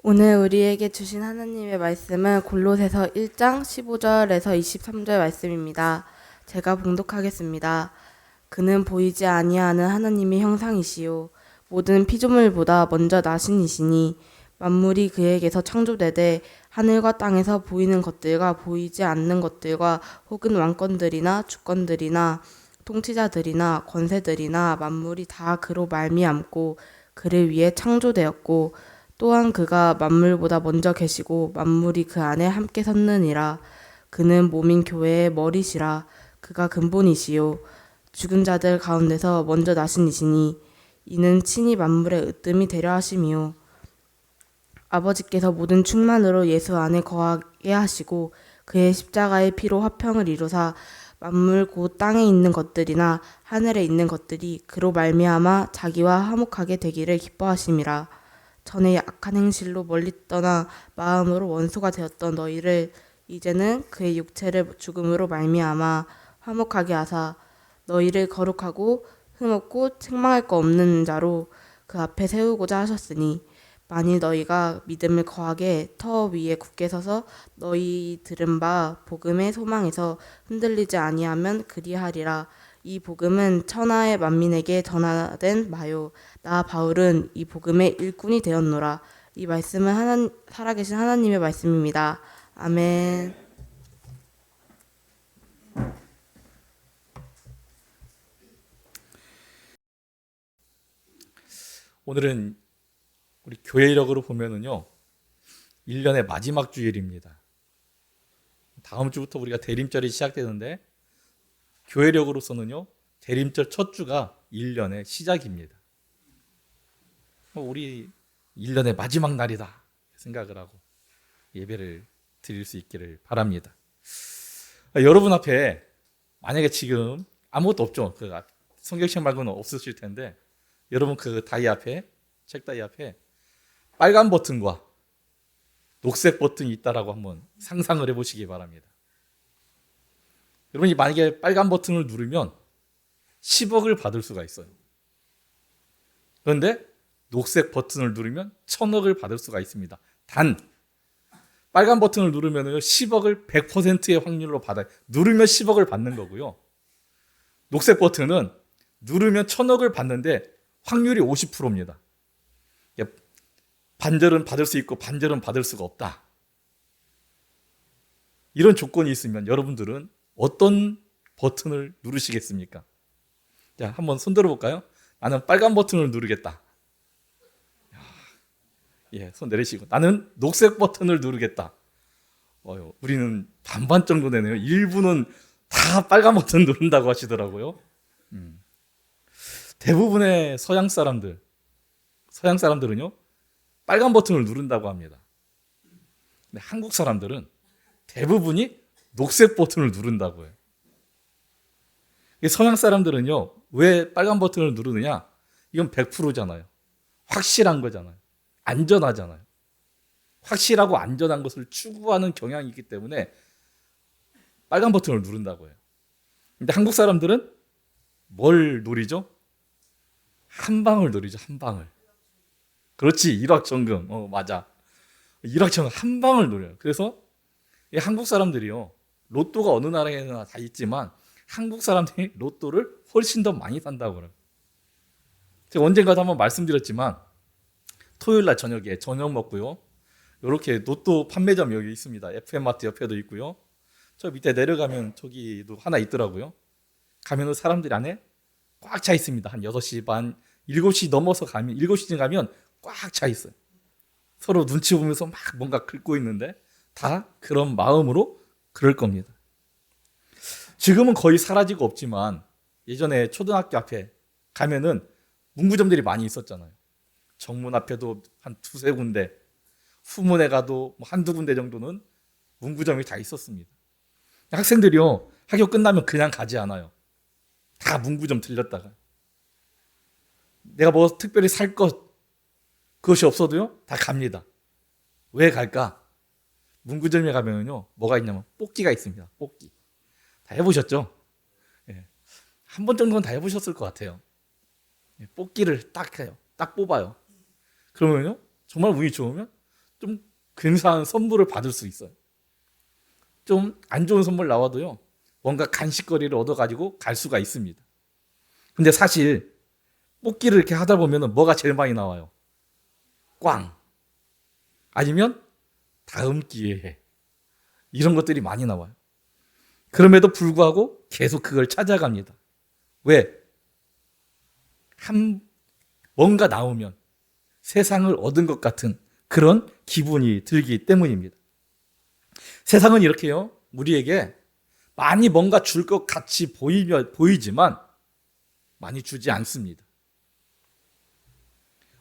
오늘 우리에게 주신 하나님의 말씀은 골로새서 1장 15절에서 23절 말씀입니다. 제가 봉독하겠습니다. 그는 보이지 아니하는 하나님의 형상이시요 모든 피조물보다 먼저 나신 이시니 만물이 그에게서 창조되되 하늘과 땅에서 보이는 것들과 보이지 않는 것들과 혹은 왕권들이나 주권들이나 통치자들이나 권세들이나 만물이 다 그로 말미암고 그를 위해 창조되었고 또한 그가 만물보다 먼저 계시고 만물이 그 안에 함께 섰느니라. 그는 몸인 교회의 머리시라. 그가 근본이시요 죽은 자들 가운데서 먼저 나신 이시니 이는 친히 만물의 으뜸이 되려 하심이요 아버지께서 모든 충만으로 예수 안에 거하게 하시고 그의 십자가의 피로 화평을 이루사 만물 곧 땅에 있는 것들이나 하늘에 있는 것들이 그로 말미암아 자기와 화목하게 되기를 기뻐하심이라. 전에 악한 행실로 멀리 떠나 마음으로 원수가 되었던 너희를 이제는 그의 육체를 죽음으로 말미암아 화목하게 하사 너희를 거룩하고 흠없고 책망할 거 없는 자로 그 앞에 세우고자 하셨으니 만일 너희가 믿음을 거하게 터 위에 굳게 서서 너희 들은 바 복음의 소망에서 흔들리지 아니하면 그리하리라. 이 복음은 천하의 만민에게 전하된 마요 나 바울은 이 복음의 일꾼이 되었노라. 이 말씀은 살아계신 하나님의 말씀입니다. 아멘. 오늘은 우리 교회력으로 보면은요, 1년의 마지막 주일입니다. 다음 주부터 우리가 대림절이 시작되는데, 교회력으로서는요, 대림절 첫 주가 1년의 시작입니다. 우리 1년의 마지막 날이다 생각을 하고 예배를 드릴 수 있기를 바랍니다. 여러분 앞에 만약에 지금 아무것도 없죠. 그 성경책 말고는 없으실 텐데, 여러분 그 다이 앞에, 책 다이 앞에 빨간 버튼과 녹색 버튼이 있다라고 한번 상상을 해보시기 바랍니다. 여러분이 만약에 빨간 버튼을 누르면 10억을 받을 수가 있어요. 그런데 녹색 버튼을 누르면 1000억을 받을 수가 있습니다. 단 빨간 버튼을 누르면 10억을 100%의 확률로 받아요. 누르면 10억을 받는 거고요. 녹색 버튼은 누르면 1000억을 받는데 확률이 50%입니다. 반절은 받을 수 있고 반절은 받을 수가 없다. 이런 조건이 있으면 여러분들은 어떤 버튼을 누르시겠습니까? 자, 한번 손 들어볼까요? 나는 빨간 버튼을 누르겠다. 예, 손 내리시고. 나는 녹색 버튼을 누르겠다. 우리는 반반 정도 되네요. 일부는 다 빨간 버튼 누른다고 하시더라고요. 대부분의 서양 사람들은요, 빨간 버튼을 누른다고 합니다. 근데 한국 사람들은 대부분이 녹색 버튼을 누른다고 해요. 서양 사람들은요, 왜 빨간 버튼을 누르느냐? 이건 100%잖아요. 확실한 거잖아요. 안전하잖아요. 확실하고 안전한 것을 추구하는 경향이 있기 때문에 빨간 버튼을 누른다고 해요. 근데 한국 사람들은 뭘 노리죠? 한 방을 노리죠, 한 방을. 그렇지, 일확천금. 맞아. 일확천금 한 방을 노려요. 그래서 한국 사람들이요, 로또가 어느 나라에나 다 있지만 한국 사람들이 로또를 훨씬 더 많이 산다고 그래요. 제가 언젠가도 한번 말씀드렸지만 토요일 날 저녁에 저녁 먹고요, 이렇게 로또 판매점 여기 있습니다. FM마트 옆에도 있고요. 저 밑에 내려가면 저기도 하나 있더라고요. 가면은 사람들이 안에 꽉 차 있습니다. 한 6시 반, 7시 넘어서 가면, 7시쯤 가면 꽉 차 있어요. 서로 눈치 보면서 막 뭔가 긁고 있는데 다 그런 마음으로 그럴 겁니다. 지금은 거의 사라지고 없지만 예전에 초등학교 앞에 가면은 문구점들이 많이 있었잖아요. 정문 앞에도 한 두세 군데, 후문에 가도 한두 군데 정도는 문구점이 다 있었습니다. 학생들이요, 학교 끝나면 그냥 가지 않아요. 다 문구점 들렸다가 내가 뭐 특별히 살 그것이 없어도요, 다 갑니다. 왜 갈까? 문구점에 가면요, 뭐가 있냐면 뽑기가 있습니다. 뽑기. 다 해보셨죠? 예. 한 번 정도는 다 해보셨을 것 같아요. 뽑기를 딱 해요. 딱 뽑아요. 그러면요, 정말 운이 좋으면 좀 근사한 선물을 받을 수 있어요. 좀 안 좋은 선물 나와도요, 뭔가 간식거리를 얻어가지고 갈 수가 있습니다. 근데 사실 뽑기를 이렇게 하다 보면 뭐가 제일 많이 나와요? 꽝. 아니면 다음 기회에. 이런 것들이 많이 나와요. 그럼에도 불구하고 계속 그걸 찾아갑니다. 왜? 뭔가 나오면 세상을 얻은 것 같은 그런 기분이 들기 때문입니다. 세상은 이렇게요, 우리에게 많이 뭔가 줄 것 같이 보이지만 많이 주지 않습니다.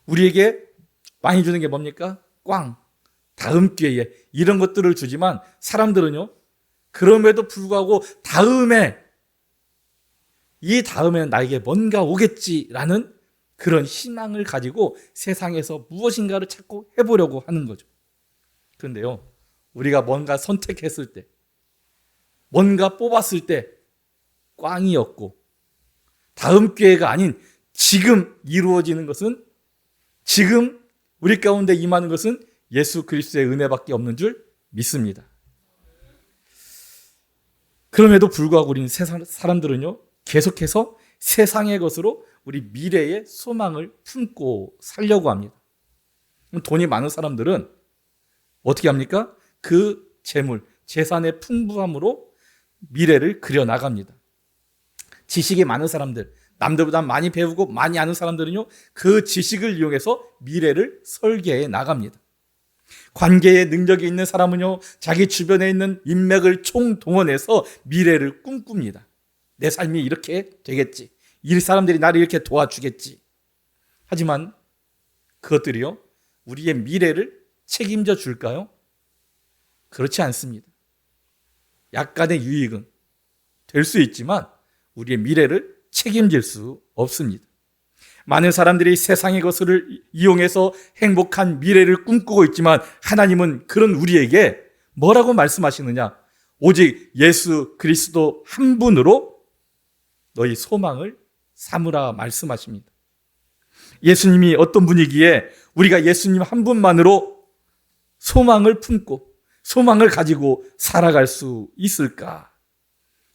우리에게 많이 주는 게 뭡니까? 꽝, 다음 기회에 이런 것들을 주지만 사람들은요, 그럼에도 불구하고 이 다음에는 나에게 뭔가 오겠지라는 그런 희망을 가지고 세상에서 무엇인가를 찾고 해보려고 하는 거죠. 그런데요, 우리가 뭔가 선택했을 때, 뭔가 뽑았을 때 꽝이었고, 다음 기회가 아닌 지금 이루어지는 것은, 지금 우리 가운데 임하는 것은 예수 그리스도의 은혜밖에 없는 줄 믿습니다. 그럼에도 불구하고 우리는 사람들은요, 계속해서 세상의 것으로 우리 미래의 소망을 품고 살려고 합니다. 돈이 많은 사람들은 어떻게 합니까? 그 재물, 재산의 풍부함으로 미래를 그려나갑니다. 지식이 많은 사람들, 남들보다 많이 배우고 많이 아는 사람들은요, 그 지식을 이용해서 미래를 설계해 나갑니다. 관계에 능력이 있는 사람은요, 자기 주변에 있는 인맥을 총동원해서 미래를 꿈꿉니다. 내 삶이 이렇게 되겠지. 이 사람들이 나를 이렇게 도와주겠지. 하지만 그것들이요, 우리의 미래를 책임져 줄까요? 그렇지 않습니다. 약간의 유익은 될 수 있지만 우리의 미래를 책임질 수 없습니다. 많은 사람들이 세상의 것을 이용해서 행복한 미래를 꿈꾸고 있지만 하나님은 그런 우리에게 뭐라고 말씀하시느냐? 오직 예수 그리스도 한 분으로 너희 소망을 삼으라 말씀하십니다. 예수님이 어떤 분이기에 우리가 예수님 한 분만으로 소망을 품고 소망을 가지고 살아갈 수 있을까?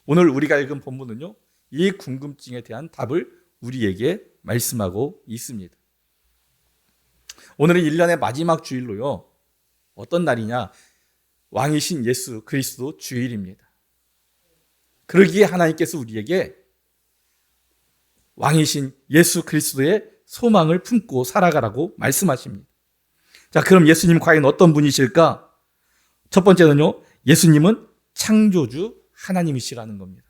오늘 우리가 읽은 본문은요, 이 궁금증에 대한 답을 우리에게 말씀하고 있습니다. 오늘은 1년의 마지막 주일로요, 어떤 날이냐? 왕이신 예수 그리스도 주일입니다. 그러기에 하나님께서 우리에게 왕이신 예수 그리스도의 소망을 품고 살아가라고 말씀하십니다. 자, 그럼 예수님 과연 어떤 분이실까? 첫 번째는요, 예수님은 창조주 하나님이시라는 겁니다.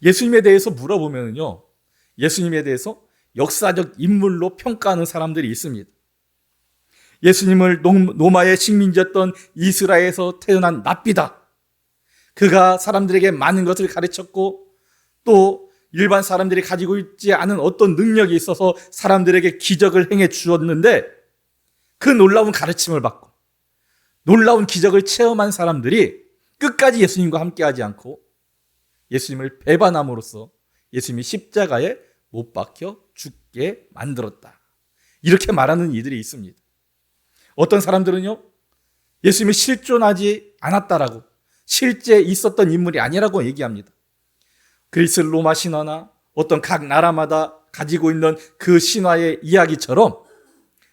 예수님에 대해서 물어보면요, 예수님에 대해서 역사적 인물로 평가하는 사람들이 있습니다. 예수님을 로마의 식민지였던 이스라엘에서 태어난 랍비다. 그가 사람들에게 많은 것을 가르쳤고 또 일반 사람들이 가지고 있지 않은 어떤 능력이 있어서 사람들에게 기적을 행해 주었는데 그 놀라운 가르침을 받고 놀라운 기적을 체험한 사람들이 끝까지 예수님과 함께하지 않고 예수님을 배반함으로써 예수님이 십자가에 못 박혀 죽게 만들었다. 이렇게 말하는 이들이 있습니다. 어떤 사람들은요, 예수님이 실존하지 않았다라고, 실제 있었던 인물이 아니라고 얘기합니다. 그리스 로마 신화나 어떤 각 나라마다 가지고 있는 그 신화의 이야기처럼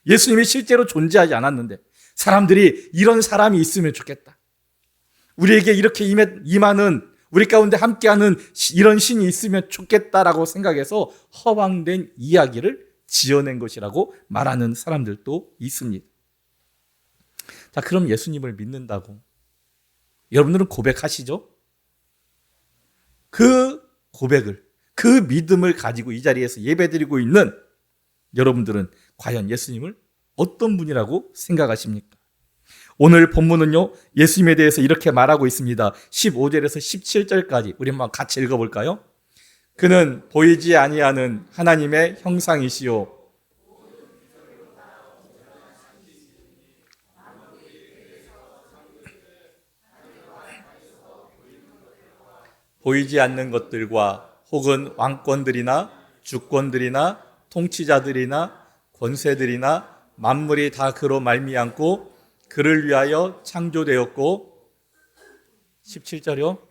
예수님이 실제로 존재하지 않았는데 사람들이 이런 사람이 있으면 좋겠다. 우리에게 이렇게 임하는, 우리 가운데 함께하는 이런 신이 있으면 좋겠다라고 생각해서 허황된 이야기를 지어낸 것이라고 말하는 사람들도 있습니다. 자, 그럼 예수님을 믿는다고 여러분들은 고백하시죠? 그 고백을, 그 믿음을 가지고 이 자리에서 예배드리고 있는 여러분들은 과연 예수님을 어떤 분이라고 생각하십니까? 오늘 본문은요, 예수님에 대해서 이렇게 말하고 있습니다. 15절에서 17절까지 우리 한번 같이 읽어볼까요? 그는 보이지 아니하는 하나님의 형상이시요 보이지 않는 것들과 혹은 왕권들이나 주권들이나 통치자들이나 권세들이나 만물이 다 그로 말미암고 그를 위하여 창조되었고 17절이요.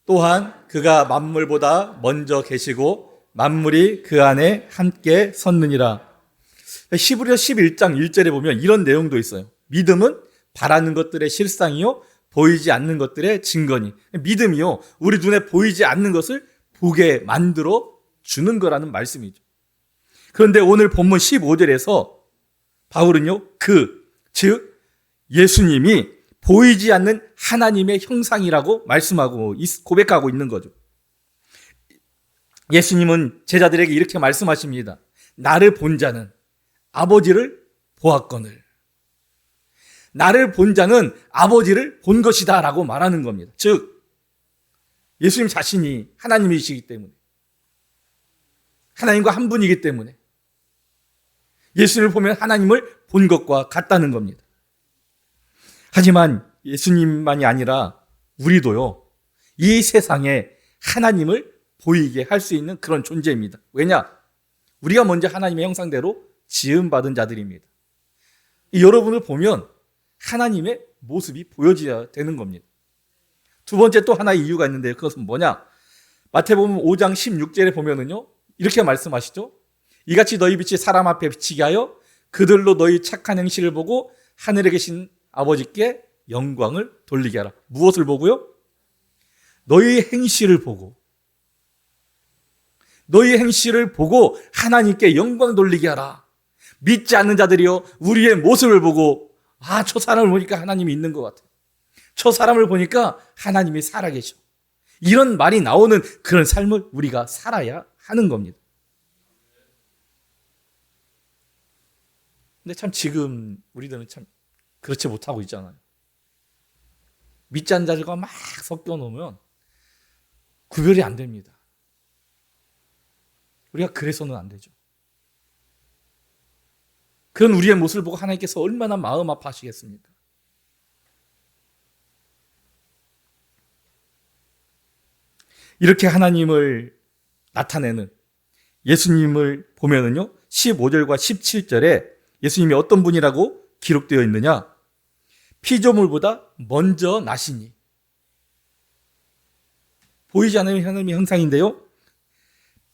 또한 그가 만물보다 먼저 계시고 만물이 그 안에 함께 섰느니라. 히브리서 11장 1절에 보면 이런 내용도 있어요. 믿음은 바라는 것들의 실상이요 보이지 않는 것들의 증거니. 믿음이요 우리 눈에 보이지 않는 것을 보게 만들어 주는 거라는 말씀이죠. 그런데 오늘 본문 15절에서 바울은요 즉 예수님이 보이지 않는 하나님의 형상이라고 말씀하고 고백하고 있는 거죠. 예수님은 제자들에게 이렇게 말씀하십니다. 나를 본 자는 아버지를 보았거늘. 나를 본 자는 아버지를 본 것이다 라고 말하는 겁니다. 즉 예수님 자신이 하나님이시기 때문에, 하나님과 한 분이기 때문에 예수님을 보면 하나님을 본 것과 같다는 겁니다. 하지만 예수님만이 아니라 우리도요 이 세상에 하나님을 보이게 할 수 있는 그런 존재입니다. 왜냐? 우리가 먼저 하나님의 형상대로 지음받은 자들입니다. 여러분을 보면 하나님의 모습이 보여져야 되는 겁니다. 두 번째 또 하나의 이유가 있는데 그것은 뭐냐? 마태복음 5장 16절에 보면은요 이렇게 말씀하시죠. 이같이 너희 빛이 사람 앞에 비치게 하여 그들로 너희 착한 행실을 보고 하늘에 계신 아버지께 영광을 돌리게 하라. 무엇을 보고요? 너희 행실을 보고, 너희 행실을 보고 하나님께 영광 돌리게 하라. 믿지 않는 자들이요 우리의 모습을 보고 저 사람을 보니까 하나님이 있는 것 같아. 저 사람을 보니까 하나님이 살아계셔. 이런 말이 나오는 그런 삶을 우리가 살아야 하는 겁니다. 근데 참 지금 우리들은 참 그렇지 못하고 있잖아요. 믿지 않는 자들과 막 섞여 놓으면 구별이 안 됩니다. 우리가 그래서는 안 되죠. 그런 우리의 모습을 보고 하나님께서 얼마나 마음 아파하시겠습니까? 이렇게 하나님을 나타내는 예수님을 보면은요 15절과 17절에 예수님이 어떤 분이라고 기록되어 있느냐? 피조물보다 먼저 나시니. 보이지 않는 하나님의 형상인데요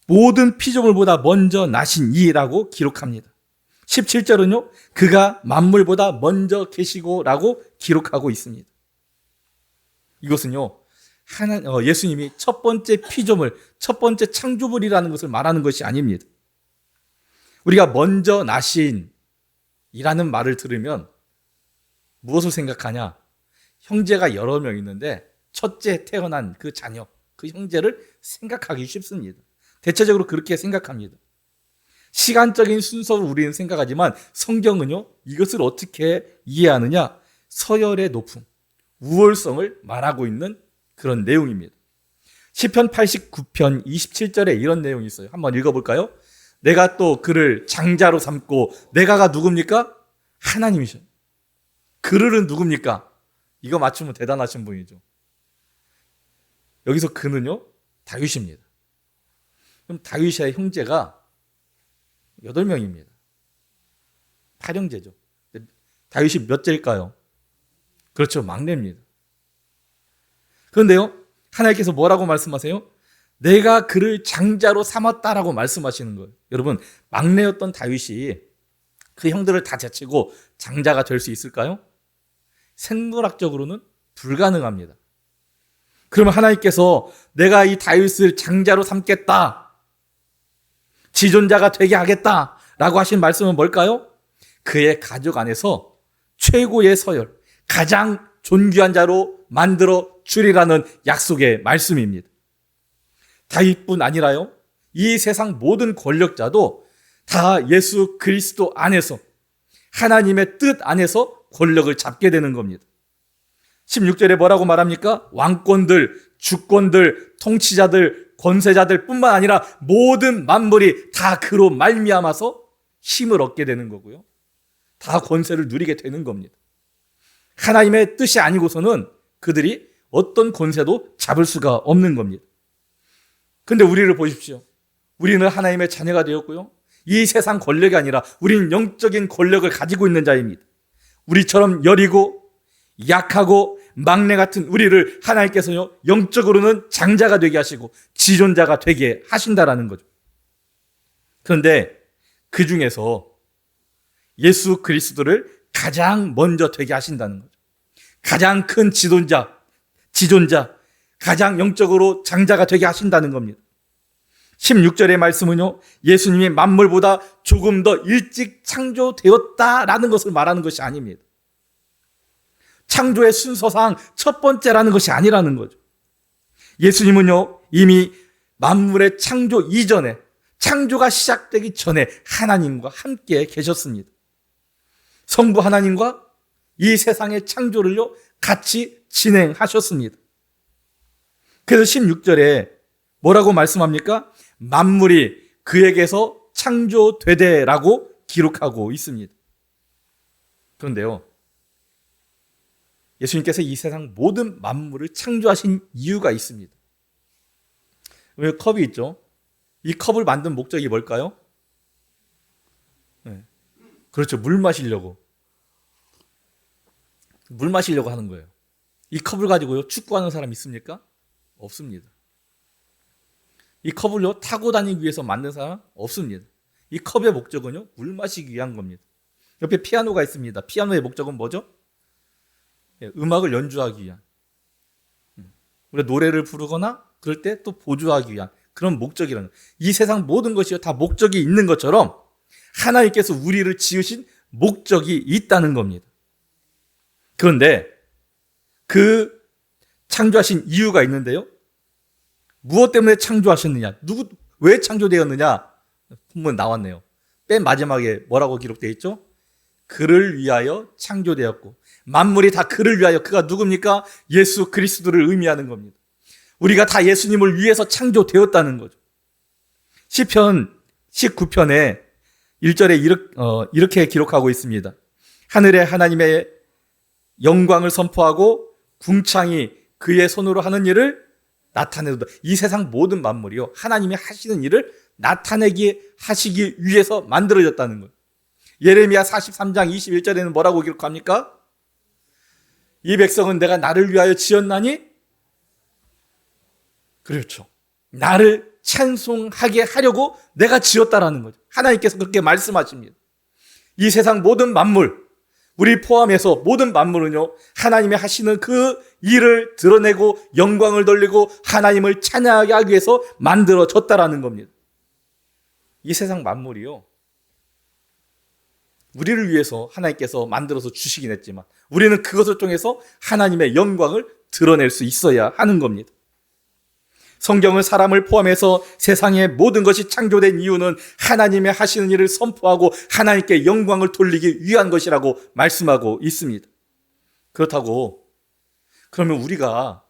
모든 피조물보다 먼저 나신 이라고 기록합니다. 17절은요 그가 만물보다 먼저 계시고 라고 기록하고 있습니다. 이것은요 예수님이 첫 번째 피조물, 첫 번째 창조물이라는 것을 말하는 것이 아닙니다. 우리가 먼저 나신 이라는 말을 들으면 무엇을 생각하냐? 형제가 여러 명 있는데 첫째 태어난 그 자녀, 그 형제를 생각하기 쉽습니다. 대체적으로 그렇게 생각합니다. 시간적인 순서로 우리는 생각하지만 성경은요 이것을 어떻게 이해하느냐? 서열의 높음, 우월성을 말하고 있는 그런 내용입니다. 시편 89편 27절에 이런 내용이 있어요. 한번 읽어볼까요? 내가 또 그를 장자로 삼고, 내가가 누굽니까? 하나님이셔요. 그를은 누굽니까? 이거 맞추면 대단하신 분이죠. 여기서 그는요 다윗입니다. 그럼 다윗의 형제가 8명입니다. 8형제죠. 다윗이 몇째일까요? 그렇죠, 막내입니다. 그런데요 하나님께서 뭐라고 말씀하세요? 내가 그를 장자로 삼았다라고 말씀하시는 거예요. 여러분, 막내였던 다윗이 그 형들을 다 제치고 장자가 될 수 있을까요? 생물학적으로는 불가능합니다. 그러면 하나님께서 내가 이 다윗을 장자로 삼겠다, 지존자가 되게 하겠다라고 하신 말씀은 뭘까요? 그의 가족 안에서 최고의 서열, 가장 존귀한 자로 만들어 주리라는 약속의 말씀입니다. 다윗뿐 아니라요, 이 세상 모든 권력자도 다 예수 그리스도 안에서, 하나님의 뜻 안에서 권력을 잡게 되는 겁니다. 16절에 뭐라고 말합니까? 왕권들, 주권들, 통치자들, 권세자들 뿐만 아니라 모든 만물이 다 그로 말미암아서 힘을 얻게 되는 거고요, 다 권세를 누리게 되는 겁니다. 하나님의 뜻이 아니고서는 그들이 어떤 권세도 잡을 수가 없는 겁니다. 근데 우리를 보십시오. 우리는 하나님의 자녀가 되었고요, 이 세상 권력이 아니라 우리는 영적인 권력을 가지고 있는 자입니다. 우리처럼 여리고 약하고 막내 같은 우리를 하나님께서요, 영적으로는 장자가 되게 하시고 지존자가 되게 하신다라는 거죠. 그런데 그 중에서 예수 그리스도를 가장 먼저 되게 하신다는 거죠. 가장 큰 지존자, 가장 영적으로 장자가 되게 하신다는 겁니다. 16절의 말씀은요, 예수님이 만물보다 조금 더 일찍 창조되었다라는 것을 말하는 것이 아닙니다. 창조의 순서상 첫 번째라는 것이 아니라는 거죠. 예수님은요, 이미 만물의 창조 이전에, 창조가 시작되기 전에 하나님과 함께 계셨습니다. 성부 하나님과 이 세상의 창조를요, 같이 진행하셨습니다. 그래서 16절에 뭐라고 말씀합니까? 만물이 그에게서 창조되되라고 기록하고 있습니다. 그런데요, 예수님께서 이 세상 모든 만물을 창조하신 이유가 있습니다. 왜 컵이 있죠? 이 컵을 만든 목적이 뭘까요? 네. 그렇죠. 물 마시려고 하는 거예요. 이 컵을 가지고요, 축구하는 사람 있습니까? 없습니다. 이 컵을요, 타고 다니기 위해서 만든 사람 없습니다. 이 컵의 목적은요, 물 마시기 위한 겁니다. 옆에 피아노가 있습니다. 피아노의 목적은 뭐죠? 음악을 연주하기 위한, 우리가 노래를 부르거나 그럴 때 또 보조하기 위한 그런 목적이라는 거예요. 이 세상 모든 것이 다 목적이 있는 것처럼 하나님께서 우리를 지으신 목적이 있다는 겁니다. 그런데 그 창조하신 이유가 있는데요, 무엇 때문에 창조하셨느냐, 왜 창조되었느냐, 본문 나왔네요. 맨 마지막에 뭐라고 기록되어 있죠? 그를 위하여 창조되었고, 만물이 다 그를 위하여, 그가 누굽니까? 예수 그리스도를 의미하는 겁니다. 우리가 다 예수님을 위해서 창조되었다는 거죠. 시편 19편에 1절에 이렇게 기록하고 있습니다. 하늘의 하나님의 영광을 선포하고 궁창이 그의 손으로 하는 일을 나타내도다. 이 세상 모든 만물이요, 하나님이 하시는 일을 하시기 위해서 만들어졌다는 거예요. 예레미야 43장 21절에는 뭐라고 기록합니까? 이 백성은 내가 나를 위하여 지었나니? 그렇죠. 나를 찬송하게 하려고 내가 지었다라는 거죠. 하나님께서 그렇게 말씀하십니다. 이 세상 모든 만물, 우리 포함해서 모든 만물은요, 하나님이 하시는 그 일을 드러내고 영광을 돌리고 하나님을 찬양하게 하기 위해서 만들어졌다라는 겁니다. 이 세상 만물이요, 우리를 위해서 하나님께서 만들어서 주시긴 했지만 우리는 그것을 통해서 하나님의 영광을 드러낼 수 있어야 하는 겁니다. 성경은 사람을 포함해서 세상의 모든 것이 창조된 이유는 하나님의 하시는 일을 선포하고 하나님께 영광을 돌리기 위한 것이라고 말씀하고 있습니다. 그렇다고 그러면 우리가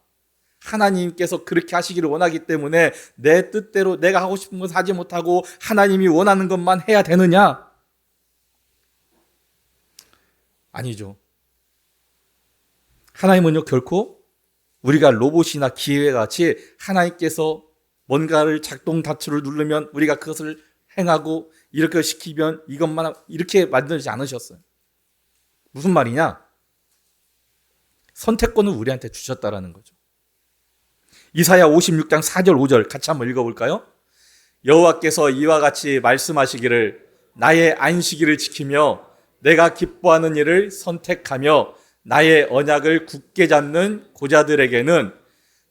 하나님께서 그렇게 하시기를 원하기 때문에 내 뜻대로 내가 하고 싶은 것을 하지 못하고 하나님이 원하는 것만 해야 되느냐? 아니죠. 하나님은요, 결코 우리가 로봇이나 기계같이 하나님께서 뭔가를 작동 단추를 누르면 우리가 그것을 행하고 이렇게 시키면 이것만 이렇게 만들지 않으셨어요. 무슨 말이냐? 선택권을 우리한테 주셨다라는 거죠. 이사야 56장 4절 5절 같이 한번 읽어볼까요? 여호와께서 이와 같이 말씀하시기를 나의 안식일을 지키며 내가 기뻐하는 일을 선택하며 나의 언약을 굳게 잡는 고자들에게는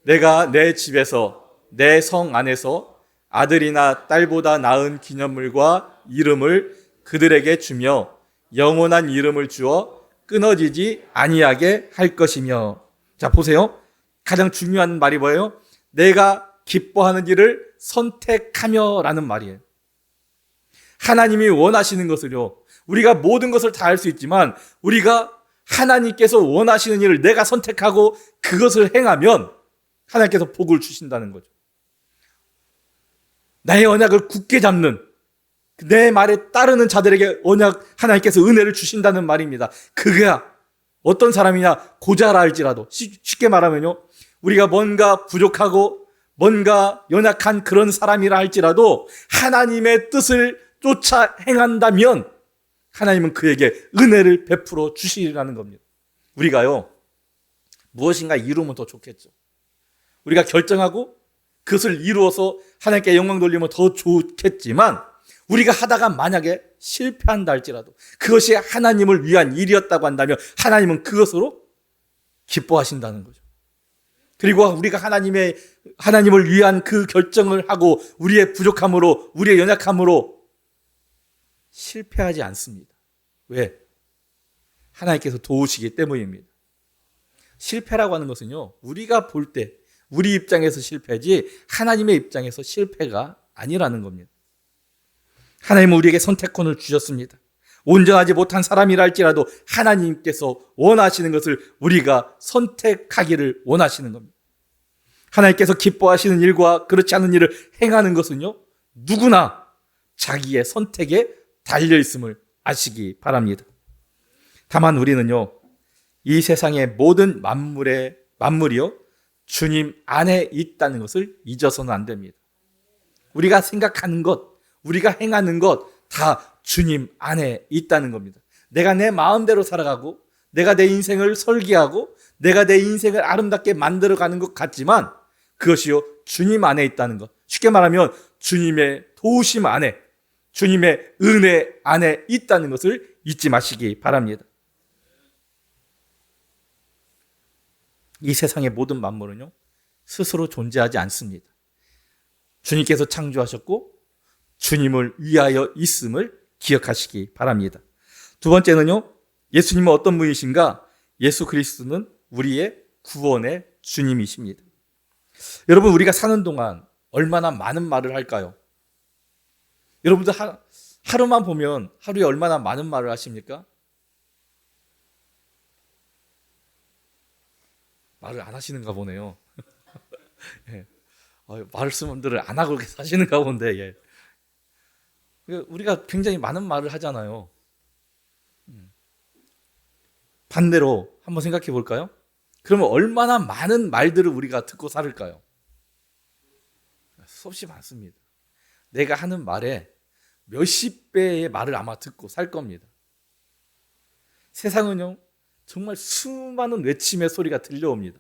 내가 내 집에서 내 성 안에서 아들이나 딸보다 나은 기념물과 이름을 그들에게 주며 영원한 이름을 주어 끊어지지 아니하게 할 것이며. 자, 보세요. 가장 중요한 말이 뭐예요? 내가 기뻐하는 일을 선택하며 라는 말이에요. 하나님이 원하시는 것을요, 우리가 모든 것을 다 할 수 있지만 우리가 하나님께서 원하시는 일을 내가 선택하고 그것을 행하면 하나님께서 복을 주신다는 거죠. 나의 언약을 굳게 잡는, 내 말에 따르는 자들에게 하나님께서 은혜를 주신다는 말입니다. 그가 어떤 사람이냐? 고자라 할지라도, 쉽게 말하면요, 우리가 뭔가 부족하고 뭔가 연약한 그런 사람이라 할지라도 하나님의 뜻을 쫓아 행한다면 하나님은 그에게 은혜를 베풀어 주시리라는 겁니다. 우리가요, 무엇인가 이루면 더 좋겠죠. 우리가 결정하고 그것을 이루어서 하나님께 영광 돌리면 더 좋겠지만, 우리가 하다가 만약에 실패한다 할지라도 그것이 하나님을 위한 일이었다고 한다면 하나님은 그것으로 기뻐하신다는 거죠. 그리고 우리가 하나님을 위한 그 결정을 하고 우리의 부족함으로, 우리의 연약함으로 실패하지 않습니다. 왜? 하나님께서 도우시기 때문입니다. 실패라고 하는 것은요, 우리가 볼 때 우리 입장에서 실패지 하나님의 입장에서 실패가 아니라는 겁니다. 하나님은 우리에게 선택권을 주셨습니다. 온전하지 못한 사람이라 할지라도 하나님께서 원하시는 것을 우리가 선택하기를 원하시는 겁니다. 하나님께서 기뻐하시는 일과 그렇지 않은 일을 행하는 것은요, 누구나 자기의 선택에 달려 있음을 아시기 바랍니다. 다만 우리는요, 이 세상의 모든 만물이요, 주님 안에 있다는 것을 잊어서는 안 됩니다. 우리가 생각하는 것, 우리가 행하는 것 다 주님 안에 있다는 겁니다. 내가 내 마음대로 살아가고 내가 내 인생을 설계하고 내가 내 인생을 아름답게 만들어가는 것 같지만 그것이요, 주님 안에 있다는 것. 쉽게 말하면 주님의 도우심 안에, 주님의 은혜 안에 있다는 것을 잊지 마시기 바랍니다. 이 세상의 모든 만물은요, 스스로 존재하지 않습니다. 주님께서 창조하셨고 주님을 위하여 있음을 기억하시기 바랍니다. 두 번째는요, 예수님은 어떤 분이신가? 예수 그리스도는 우리의 구원의 주님이십니다. 여러분, 우리가 사는 동안 얼마나 많은 말을 할까요? 여러분들 하루만 보면 하루에 얼마나 많은 말을 하십니까? 말을 안 하시는가 보네요. 예. 말씀들을 안 하고 이렇게 사시는가 본데, 예. 우리가 굉장히 많은 말을 하잖아요. 반대로 한번 생각해 볼까요? 그러면 얼마나 많은 말들을 우리가 듣고 살을까요? 수없이 많습니다. 내가 하는 말에 몇십 배의 말을 아마 듣고 살 겁니다. 세상은요, 정말 수많은 외침의 소리가 들려옵니다.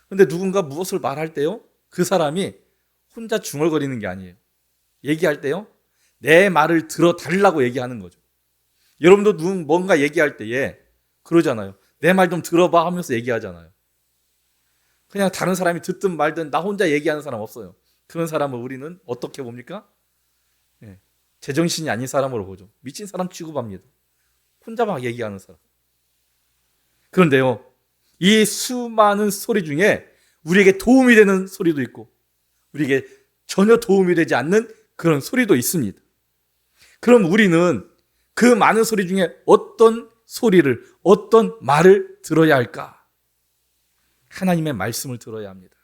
그런데 누군가 무엇을 말할 때요, 그 사람이 혼자 중얼거리는 게 아니에요. 얘기할 때요, 내 말을 들어달라고 얘기하는 거죠. 여러분도 뭔가 얘기할 때에 그러잖아요. 내 말 좀 들어봐 하면서 얘기하잖아요. 그냥 다른 사람이 듣든 말든 나 혼자 얘기하는 사람 없어요. 그런 사람을 우리는 어떻게 봅니까? 제정신이 아닌 사람으로 보죠. 미친 사람 취급합니다. 혼자 막 얘기하는 사람. 그런데요, 이 수많은 소리 중에 우리에게 도움이 되는 소리도 있고 우리에게 전혀 도움이 되지 않는 그런 소리도 있습니다. 그럼 우리는 그 많은 소리 중에 어떤 소리를, 어떤 말을 들어야 할까? 하나님의 말씀을 들어야 합니다.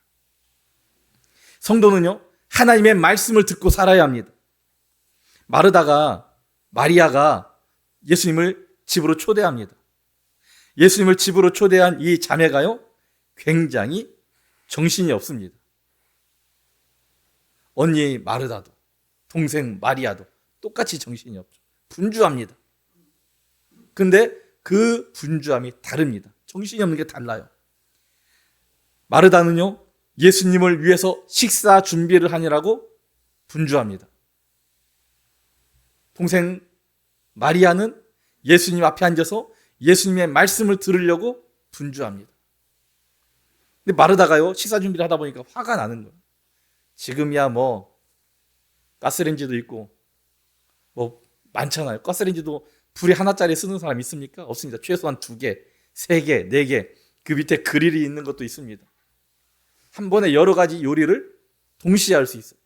성도는요, 하나님의 말씀을 듣고 살아야 합니다. 마리아가 예수님을 집으로 초대합니다. 예수님을 집으로 초대한 이 자매가요, 굉장히 정신이 없습니다. 언니 마르다도 동생 마리아도 똑같이 정신이 없죠. 분주합니다. 근데 그 분주함이 다릅니다. 정신이 없는 게 달라요. 마르다는요, 예수님을 위해서 식사 준비를 하느라고 분주합니다. 동생 마리아는 예수님 앞에 앉아서 예수님의 말씀을 들으려고 분주합니다. 근데 마르다가요, 식사 준비를 하다 보니까 화가 나는 거예요. 지금이야 가스레인지도 있고 많잖아요. 가스레인지도 불이 하나짜리 쓰는 사람 있습니까? 없습니다. 최소한 2개, 3개, 4개, 그 밑에 그릴이 있는 것도 있습니다. 한 번에 여러 가지 요리를 동시에 할 수 있어요.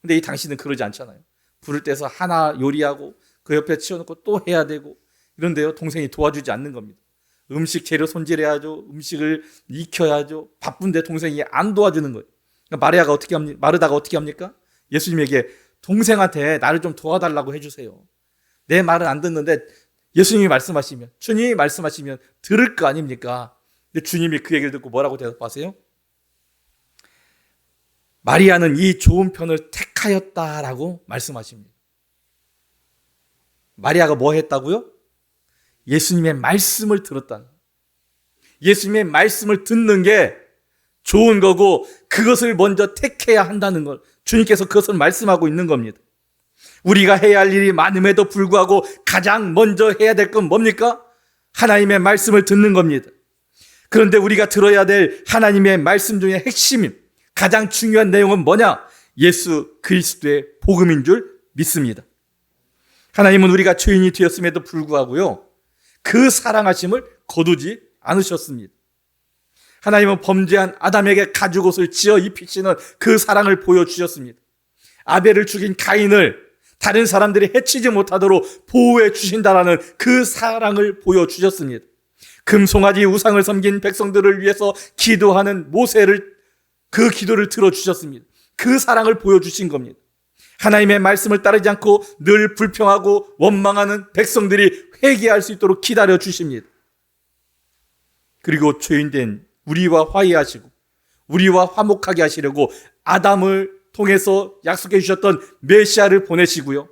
근데 이 당신은 그러지 않잖아요. 불을 떼서 하나 요리하고 그 옆에 치워놓고 또 해야 되고, 이런데요, 동생이 도와주지 않는 겁니다. 음식 재료 손질해야죠. 음식을 익혀야죠. 바쁜데 동생이 안 도와주는 거예요. 그러니까 마르다가 어떻게 합니까? 예수님에게 동생한테 나를 좀 도와달라고 해주세요. 내 말을 안 듣는데 예수님이 말씀하시면, 주님이 말씀하시면 들을 거 아닙니까? 근데 주님이 그 얘기를 듣고 뭐라고 대답하세요? 마리아는 이 좋은 편을 택하였다라고 말씀하십니다. 마리아가 뭐 했다고요? 예수님의 말씀을 들었다는 거예요. 예수님의 말씀을 듣는 게 좋은 거고 그것을 먼저 택해야 한다는 걸 주님께서 그것을 말씀하고 있는 겁니다. 우리가 해야 할 일이 많음에도 불구하고 가장 먼저 해야 될 건 뭡니까? 하나님의 말씀을 듣는 겁니다. 그런데 우리가 들어야 될 하나님의 말씀 중에 핵심, 가장 중요한 내용은 뭐냐? 예수 그리스도의 복음인 줄 믿습니다. 하나님은 우리가 죄인이 되었음에도 불구하고요, 그 사랑하심을 거두지 않으셨습니다. 하나님은 범죄한 아담에게 가죽옷을 지어 입히시는 그 사랑을 보여주셨습니다. 아벨을 죽인 가인을 다른 사람들이 해치지 못하도록 보호해 주신다라는 그 사랑을 보여주셨습니다. 금송아지 우상을 섬긴 백성들을 위해서 기도하는 모세를 그 기도를 들어주셨습니다. 그 사랑을 보여주신 겁니다. 하나님의 말씀을 따르지 않고 늘 불평하고 원망하는 백성들이 회개할 수 있도록 기다려 주십니다. 그리고 죄인된 우리와 화해하시고 우리와 화목하게 하시려고 아담을 통해서 약속해 주셨던 메시아를 보내시고요,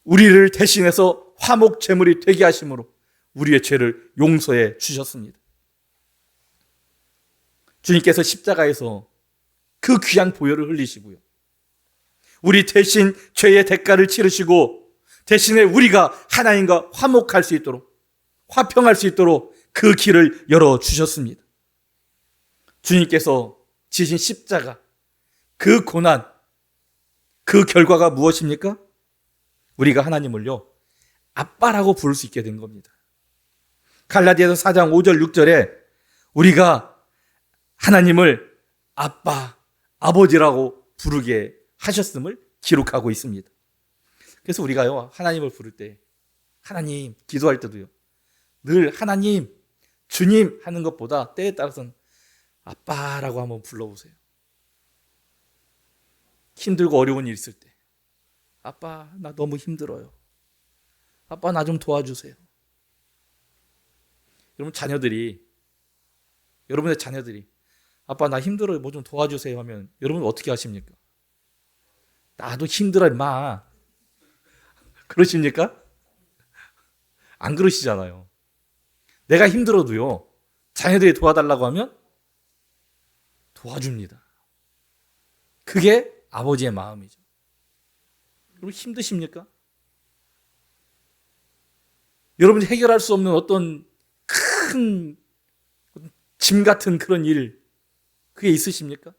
우리를 대신해서 화목 제물이 되게 하심으로 우리의 죄를 용서해 주셨습니다. 주님께서 십자가에서 그 귀한 보혈을 흘리시고요, 우리 대신 죄의 대가를 치르시고 대신에 우리가 하나님과 화목할 수 있도록, 화평할 수 있도록 그 길을 열어주셨습니다. 주님께서 지신 십자가, 그 고난, 그 결과가 무엇입니까? 우리가 하나님을요, 아빠라고 부를 수 있게 된 겁니다. 갈라디아서 4장 5절 6절에 우리가 하나님을 아빠, 아버지라고 부르게 하셨음을 기록하고 있습니다. 그래서 우리가요, 하나님을 부를 때, 하나님, 기도할 때도요, 늘 하나님, 주님 하는 것보다 때에 따라서는 아빠라고 한번 불러보세요. 힘들고 어려운 일 있을 때, 아빠, 나 너무 힘들어요. 아빠, 나 좀 도와주세요. 여러분의 자녀들이 아빠, 나 힘들어요, 뭐 좀 도와주세요 하면 여러분 어떻게 하십니까? 나도 힘들어 임마, 그러십니까? 안 그러시잖아요. 내가 힘들어도요, 자녀들이 도와달라고 하면 도와줍니다. 그게 아버지의 마음이죠. 여러분 힘드십니까? 여러분이 해결할 수 없는 어떤 큰 짐 같은 그런 일, 그게 있으십니까?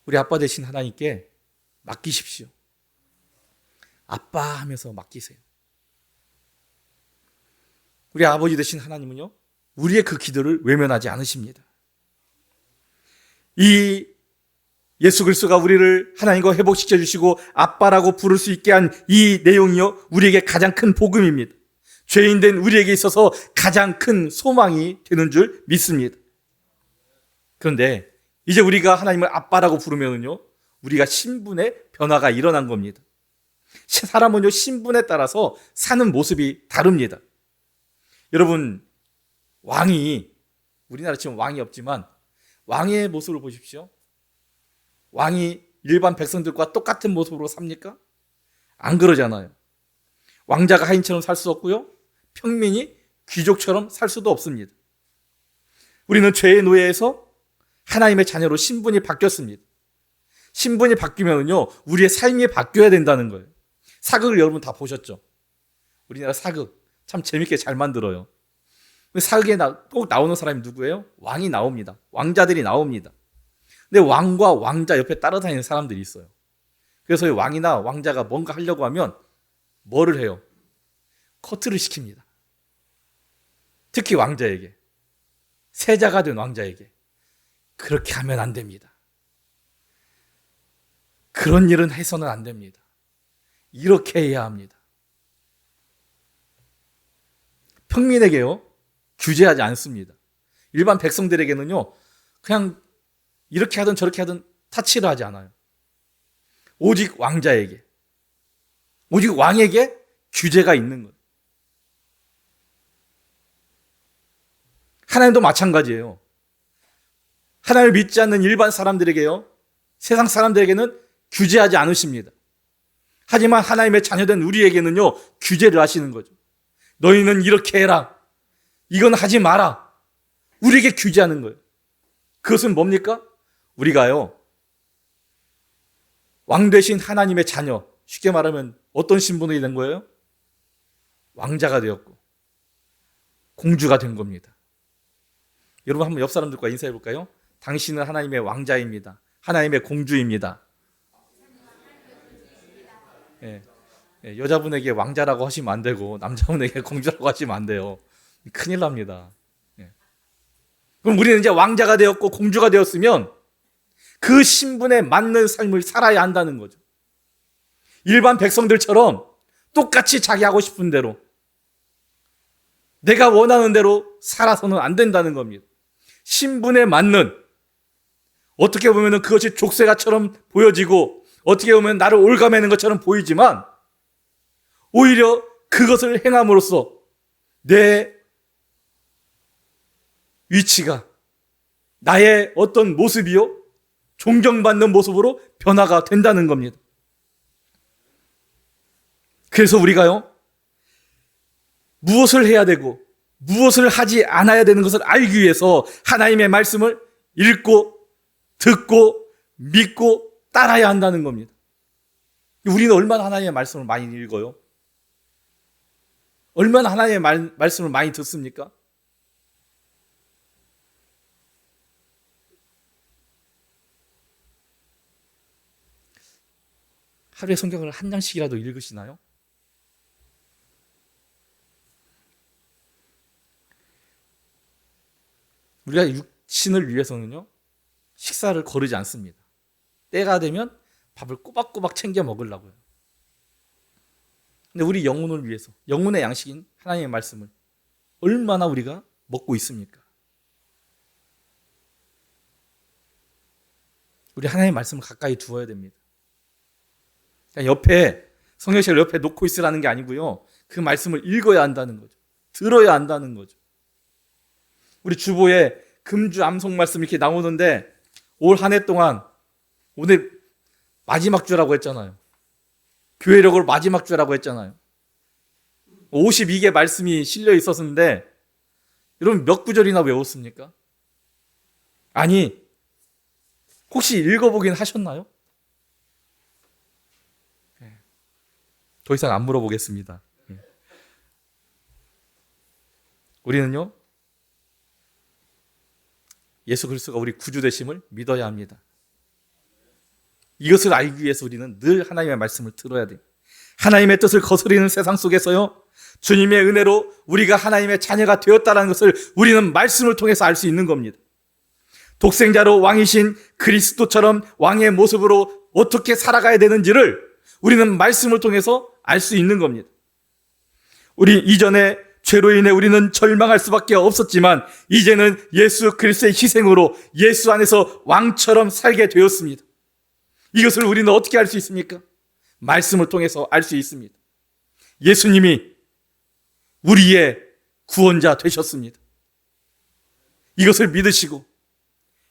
우리 아빠 되신 하나님께 맡기십시오. 아빠 하면서 맡기세요. 우리 아버지 되신 하나님은요, 우리의 그 기도를 외면하지 않으십니다. 이 예수 그리스도가 우리를 하나님과 회복시켜 주시고 아빠라고 부를 수 있게 한 이 내용이요, 우리에게 가장 큰 복음입니다. 죄인된 우리에게 있어서 가장 큰 소망이 되는 줄 믿습니다. 그런데 이제 우리가 하나님을 아빠라고 부르면요, 우리가 신분의 변화가 일어난 겁니다. 사람은요, 신분에 따라서 사는 모습이 다릅니다. 여러분, 우리나라 지금 왕이 없지만 왕의 모습을 보십시오. 왕이 일반 백성들과 똑같은 모습으로 삽니까? 안 그러잖아요. 왕자가 하인처럼 살 수 없고요, 평민이 귀족처럼 살 수도 없습니다. 우리는 죄의 노예에서 하나님의 자녀로 신분이 바뀌었습니다. 신분이 바뀌면요, 우리의 삶이 바뀌어야 된다는 거예요. 사극을 여러분 다 보셨죠? 우리나라 사극 참 재밌게 잘 만들어요. 사극에 꼭 나오는 사람이 누구예요? 왕이 나옵니다. 왕자들이 나옵니다. 근데 왕과 왕자 옆에 따라다니는 사람들이 있어요. 그래서 왕이나 왕자가 뭔가 하려고 하면 뭐를 해요? 커트를 시킵니다. 특히 왕자에게, 세자가 된 왕자에게 그렇게 하면 안 됩니다. 그런 일은 해서는 안 됩니다. 이렇게 해야 합니다. 평민에게요, 규제하지 않습니다. 일반 백성들에게는요, 그냥 이렇게 하든 저렇게 하든 타치를 하지 않아요. 오직 왕자에게, 오직 왕에게 규제가 있는 거예요. 하나님도 마찬가지예요. 하나님을 믿지 않는 일반 사람들에게요, 세상 사람들에게는 규제하지 않으십니다. 하지만 하나님의 자녀된 우리에게는요, 규제를 하시는 거죠. 너희는 이렇게 해라. 이건 하지 마라. 우리에게 규제하는 거예요. 그것은 뭡니까? 우리가요, 왕 되신 하나님의 자녀, 쉽게 말하면 어떤 신분이 된 거예요? 왕자가 되었고 공주가 된 겁니다. 여러분 한번 옆 사람들과 인사해 볼까요? 당신은 하나님의 왕자입니다. 하나님의 공주입니다. 예, 여자분에게 왕자라고 하시면 안 되고 남자분에게 공주라고 하시면 안 돼요. 큰일 납니다. 예. 그럼 우리는 이제 왕자가 되었고 공주가 되었으면 그 신분에 맞는 삶을 살아야 한다는 거죠. 일반 백성들처럼 똑같이 자기 하고 싶은 대로, 내가 원하는 대로 살아서는 안 된다는 겁니다. 신분에 맞는, 어떻게 보면 그것이 족쇄가처럼 보여지고 어떻게 보면 나를 올가매는 것처럼 보이지만 오히려 그것을 행함으로써 내 위치가, 나의 어떤 모습이요, 존경받는 모습으로 변화가 된다는 겁니다. 그래서 우리가요, 무엇을 해야 되고 무엇을 하지 않아야 되는 것을 알기 위해서 하나님의 말씀을 읽고 듣고 믿고 따라야 한다는 겁니다. 우리는 얼마나 하나님의 말씀을 많이 읽어요? 얼마나 하나님의 말씀을 많이 듣습니까? 하루에 성경을 한 장씩이라도 읽으시나요? 우리가 육신을 위해서는요, 식사를 거르지 않습니다. 때가 되면 밥을 꼬박꼬박 챙겨 먹으려고요. 근데 우리 영혼을 위해서, 영혼의 양식인 하나님의 말씀을 얼마나 우리가 먹고 있습니까? 우리 하나님의 말씀을 가까이 두어야 됩니다. 그냥 옆에, 성경책을 옆에 놓고 있으라는 게 아니고요, 그 말씀을 읽어야 한다는 거죠. 들어야 한다는 거죠. 우리 주보에 금주 암송 말씀 이렇게 나오는데 올 한 해 동안 오늘 마지막 주라고 했잖아요. 교회력으로 마지막 주라고 했잖아요. 52개 말씀이 실려 있었는데 여러분 몇 구절이나 외웠습니까? 아니, 혹시 읽어보긴 하셨나요? 더 이상 안 물어보겠습니다. 우리는요, 예수 그리스도가 우리 구주 되심을 믿어야 합니다. 이것을 알기 위해서 우리는 늘 하나님의 말씀을 들어야 돼요. 하나님의 뜻을 거스리는 세상 속에서요, 주님의 은혜로 우리가 하나님의 자녀가 되었다는 것을 우리는 말씀을 통해서 알 수 있는 겁니다. 독생자로 왕이신 그리스도처럼 왕의 모습으로 어떻게 살아가야 되는지를 우리는 말씀을 통해서 알 수 있는 겁니다. 우리 이전에 죄로 인해 우리는 절망할 수밖에 없었지만 이제는 예수 그리스도의 희생으로 예수 안에서 왕처럼 살게 되었습니다. 이것을 우리는 어떻게 알 수 있습니까? 말씀을 통해서 알 수 있습니다. 예수님이 우리의 구원자 되셨습니다. 이것을 믿으시고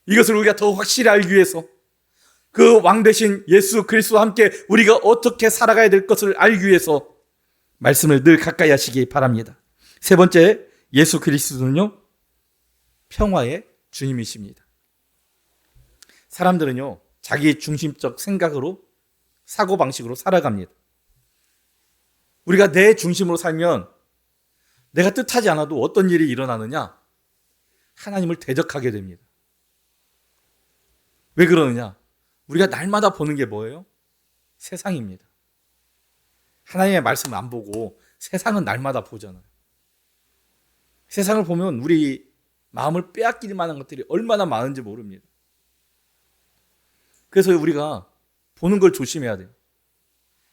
이것을 우리가 더 확실히 알기 위해서 그 왕 되신 예수 그리스도와 함께 우리가 어떻게 살아가야 될 것을 알기 위해서 말씀을 늘 가까이 하시기 바랍니다. 세 번째, 예수 그리스도는요, 평화의 주님이십니다. 사람들은요, 자기 중심적 생각으로, 사고방식으로 살아갑니다. 우리가 내 중심으로 살면 내가 뜻하지 않아도 어떤 일이 일어나느냐? 하나님을 대적하게 됩니다. 왜 그러느냐? 우리가 날마다 보는 게 뭐예요? 세상입니다. 하나님의 말씀을 안 보고 세상은 날마다 보잖아요. 세상을 보면 우리 마음을 빼앗길 만한 것들이 얼마나 많은지 모릅니다. 그래서 우리가 보는 걸 조심해야 돼요.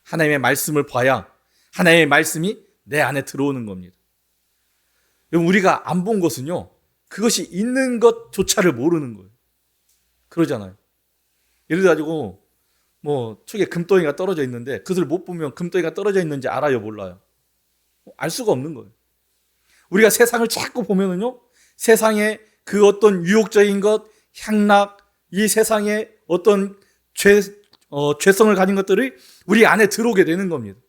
하나님의 말씀을 봐야 하나님의 말씀이 내 안에 들어오는 겁니다. 여러분, 우리가 안 본 것은요, 그것이 있는 것조차를 모르는 거예요. 그러잖아요. 예를 들어가지고 촉에 금덩이가 떨어져 있는데 그것을 못 보면 금덩이가 떨어져 있는지 알아요, 몰라요? 알 수가 없는 거예요. 우리가 세상을 자꾸 보면은요, 세상의 그 어떤 유혹적인 것, 향락, 이 세상의 어떤 죄성을 가진 것들이 우리 안에 들어오게 되는 겁니다.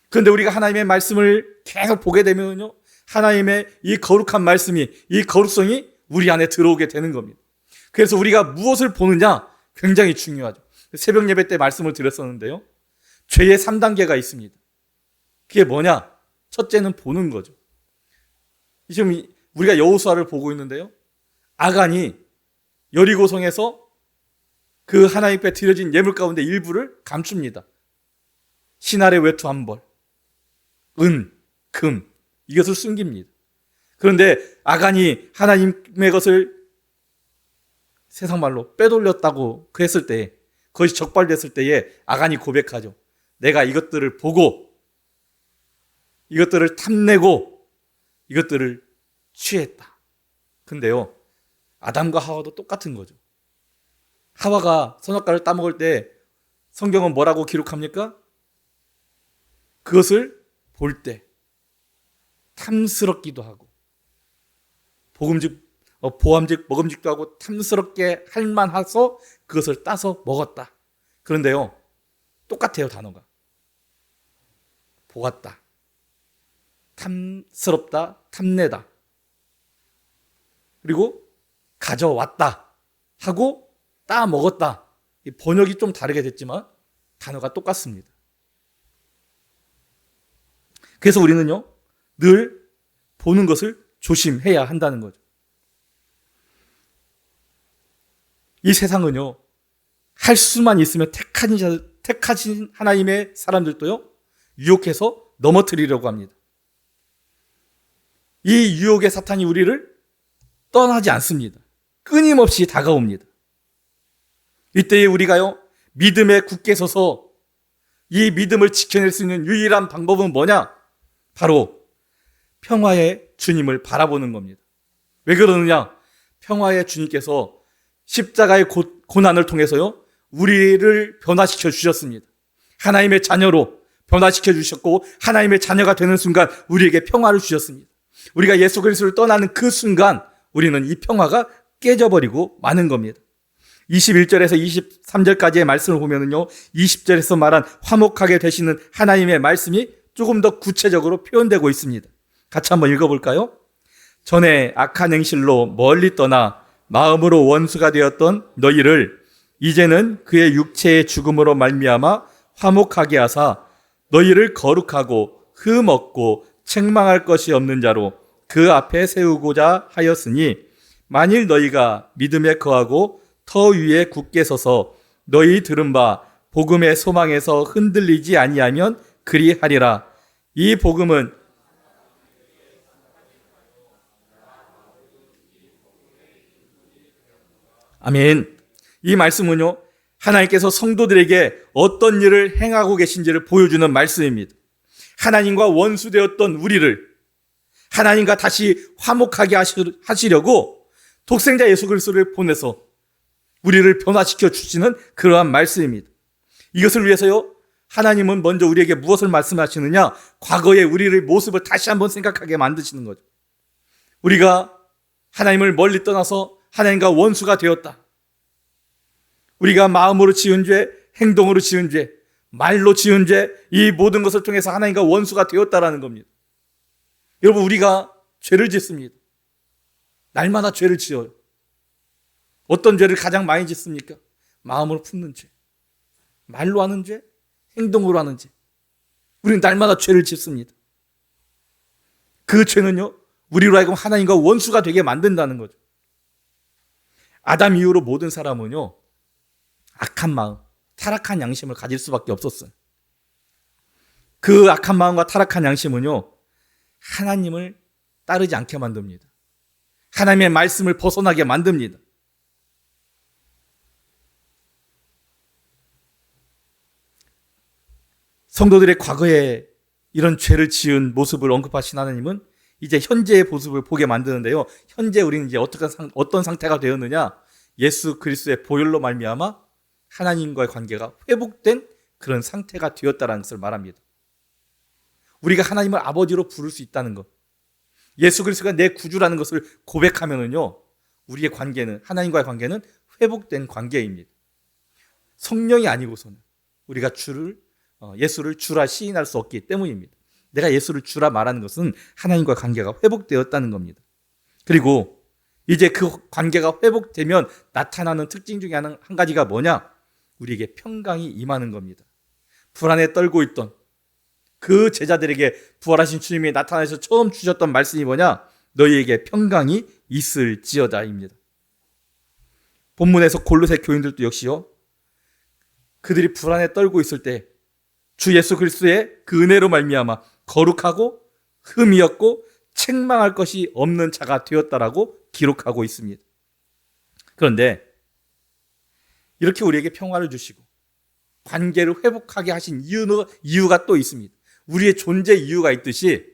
그런데 우리가 하나님의 말씀을 계속 보게 되면요, 하나님의 이 거룩한 말씀이, 이 거룩성이 우리 안에 들어오게 되는 겁니다. 그래서 우리가 무엇을 보느냐 굉장히 중요하죠. 새벽 예배 때 말씀을 드렸었는데요, 죄의 3단계가 있습니다. 그게 뭐냐? 첫째는 보는 거죠. 지금 우리가 여호수아를 보고 있는데요, 아간이 여리고성에서 그 하나님께 드려진 예물 가운데 일부를 감춥니다. 신할의 외투 한 벌, 은, 금, 이것을 숨깁니다. 그런데 아간이 하나님의 것을 세상 말로 빼돌렸다고 그랬을 때, 그것이 적발됐을 때에 아간이 고백하죠. 내가 이것들을 보고, 이것들을 탐내고, 이것들을 취했다. 근데요, 아담과 하와도 똑같은 거죠. 하와가 선악과를 따먹을 때 성경은 뭐라고 기록합니까? 그것을 볼 때 탐스럽기도 하고 보암직 먹음직도 하고 탐스럽게 할만해서 그것을 따서 먹었다. 그런데요, 똑같아요. 단어가 보았다, 탐스럽다, 탐내다, 그리고 가져왔다 하고 따 먹었다. 번역이 좀 다르게 됐지만 단어가 똑같습니다. 그래서 우리는요, 늘 보는 것을 조심해야 한다는 거죠. 이 세상은요, 할 수만 있으면 택하신 하나님의 사람들도요, 유혹해서 넘어뜨리려고 합니다. 이 유혹의 사탄이 우리를 떠나지 않습니다. 끊임없이 다가옵니다. 이때에 우리가요, 믿음에 굳게 서서 이 믿음을 지켜낼 수 있는 유일한 방법은 뭐냐? 바로 평화의 주님을 바라보는 겁니다. 왜 그러느냐? 평화의 주님께서 십자가의 고난을 통해서요, 우리를 변화시켜 주셨습니다. 하나님의 자녀로 변화시켜 주셨고, 하나님의 자녀가 되는 순간 우리에게 평화를 주셨습니다. 우리가 예수 그리스도를 떠나는 그 순간 우리는 이 평화가 깨져버리고 마는 겁니다. 21절에서 23절까지의 말씀을 보면은요, 20절에서 말한 화목하게 되시는 하나님의 말씀이 조금 더 구체적으로 표현되고 있습니다. 같이 한번 읽어볼까요? 전에 악한 행실로 멀리 떠나 마음으로 원수가 되었던 너희를 이제는 그의 육체의 죽음으로 말미암아 화목하게 하사 너희를 거룩하고 흠없고 책망할 것이 없는 자로 그 앞에 세우고자 하였으니, 만일 너희가 믿음에 거하고 터 위에 굳게 서서 너희 들은 바 복음의 소망에서 흔들리지 아니하면 그리하리라. 이 복음은 아멘. 이 말씀은요, 하나님께서 성도들에게 어떤 일을 행하고 계신지를 보여주는 말씀입니다. 하나님과 원수되었던 우리를 하나님과 다시 화목하게 하시려고 독생자 예수 그리스도를 보내서 우리를 변화시켜 주시는 그러한 말씀입니다. 이것을 위해서요, 하나님은 먼저 우리에게 무엇을 말씀하시느냐? 과거의 우리의 모습을 다시 한번 생각하게 만드시는 거죠. 우리가 하나님을 멀리 떠나서 하나님과 원수가 되었다. 우리가 마음으로 지은 죄, 행동으로 지은 죄, 말로 지은 죄, 이 모든 것을 통해서 하나님과 원수가 되었다라는 겁니다. 여러분, 우리가 죄를 짓습니다. 날마다 죄를 지어요. 어떤 죄를 가장 많이 짓습니까? 마음으로 품는 죄, 말로 하는 죄, 행동으로 하는 죄. 우리는 날마다 죄를 짓습니다. 그 죄는요, 우리로 하여금 하나님과 원수가 되게 만든다는 거죠. 아담 이후로 모든 사람은요, 악한 마음, 타락한 양심을 가질 수밖에 없었어요. 그 악한 마음과 타락한 양심은요, 하나님을 따르지 않게 만듭니다. 하나님의 말씀을 벗어나게 만듭니다. 성도들의 과거에 이런 죄를 지은 모습을 언급하신 하나님은 이제 현재의 모습을 보게 만드는데요, 현재 우리는 이제 어떤 상태가 되었느냐? 예수 그리스도의 보혈로 말미암아 하나님과의 관계가 회복된 그런 상태가 되었다는 것을 말합니다. 우리가 하나님을 아버지로 부를 수 있다는 것, 예수 그리스도가 내 구주라는 것을 고백하면은요, 우리의 관계는, 하나님과의 관계는 회복된 관계입니다. 성령이 아니고서는 우리가 예수를 주라 시인할 수 없기 때문입니다. 내가 예수를 주라 말하는 것은 하나님과 관계가 회복되었다는 겁니다. 그리고 이제 그 관계가 회복되면 나타나는 특징 중에 한 가지가 뭐냐? 우리에게 평강이 임하는 겁니다. 불안에 떨고 있던 그 제자들에게 부활하신 주님이 나타나셔서 처음 주셨던 말씀이 뭐냐? 너희에게 평강이 있을지어다입니다. 본문에서 골로새 교인들도 역시요, 그들이 불안에 떨고 있을 때 주 예수 그리스도의 그 은혜로 말미암아 거룩하고 흠이 없고 책망할 것이 없는 자가 되었다라고 기록하고 있습니다. 그런데 이렇게 우리에게 평화를 주시고 관계를 회복하게 하신 이유가 또 있습니다. 우리의 존재 이유가 있듯이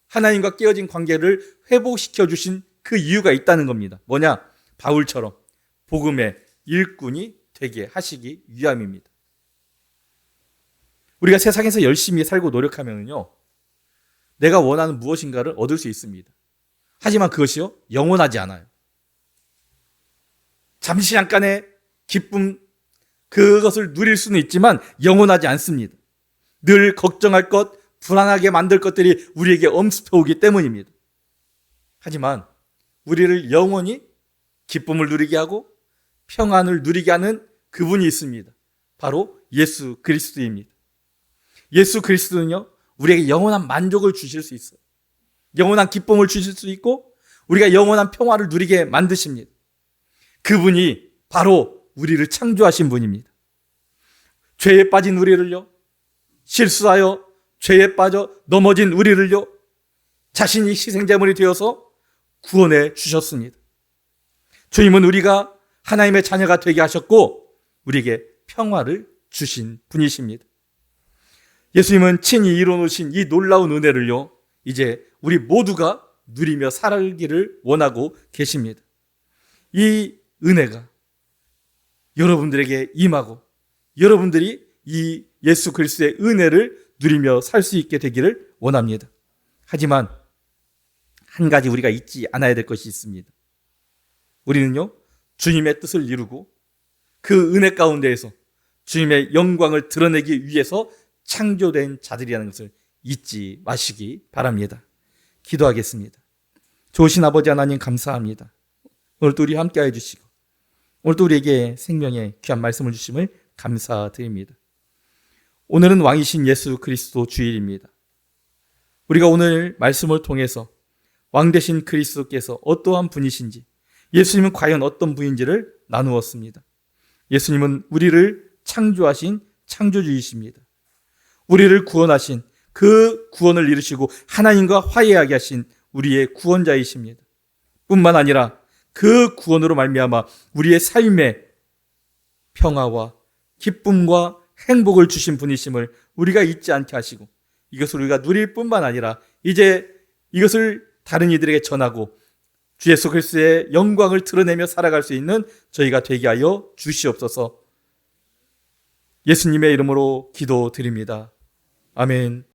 하나님과 깨어진 관계를 회복시켜 주신 그 이유가 있다는 겁니다. 뭐냐? 바울처럼 복음의 일꾼이 되게 하시기 위함입니다. 우리가 세상에서 열심히 살고 노력하면요, 내가 원하는 무엇인가를 얻을 수 있습니다. 하지만 그것이요, 영원하지 않아요. 잠시 잠깐의 기쁨, 그것을 누릴 수는 있지만 영원하지 않습니다. 늘 걱정할 것, 불안하게 만들 것들이 우리에게 엄습해 오기 때문입니다. 하지만 우리를 영원히 기쁨을 누리게 하고 평안을 누리게 하는 그분이 있습니다. 바로 예수 그리스도입니다. 예수 그리스도는요, 우리에게 영원한 만족을 주실 수 있어요. 영원한 기쁨을 주실 수 있고 우리가 영원한 평화를 누리게 만드십니다. 그분이 바로 우리를 창조하신 분입니다. 죄에 빠진 우리를요, 실수하여 죄에 빠져 넘어진 우리를요, 자신이 희생제물이 되어서 구원해 주셨습니다. 주님은 우리가 하나님의 자녀가 되게 하셨고 우리에게 평화를 주신 분이십니다. 예수님은 친히 이뤄놓으신 이 놀라운 은혜를요, 이제 우리 모두가 누리며 살기를 원하고 계십니다. 이 은혜가 여러분들에게 임하고 여러분들이 이 예수 그리스도의 은혜를 누리며 살 수 있게 되기를 원합니다. 하지만 한 가지 우리가 잊지 않아야 될 것이 있습니다. 우리는요, 주님의 뜻을 이루고 그 은혜 가운데에서 주님의 영광을 드러내기 위해서 창조된 자들이라는 것을 잊지 마시기 바랍니다. 기도하겠습니다. 좋으신 아버지 하나님 감사합니다. 오늘도 우리 함께해 주시고 오늘도 우리에게 생명의 귀한 말씀을 주심을 감사드립니다. 오늘은 왕이신 예수 그리스도 주일입니다. 우리가 오늘 말씀을 통해서 왕 되신 그리스도께서 어떠한 분이신지, 예수님은 과연 어떤 분인지를 나누었습니다. 예수님은 우리를 창조하신 창조주이십니다. 우리를 구원하신, 그 구원을 이루시고 하나님과 화해하게 하신 우리의 구원자이십니다. 뿐만 아니라 그 구원으로 말미암아 우리의 삶에 평화와 기쁨과 행복을 주신 분이심을 우리가 잊지 않게 하시고, 이것을 우리가 누릴 뿐만 아니라 이제 이것을 다른 이들에게 전하고 주 예수 그리스도의 영광을 드러내며 살아갈 수 있는 저희가 되게 하여 주시옵소서. 예수님의 이름으로 기도드립니다. 아멘.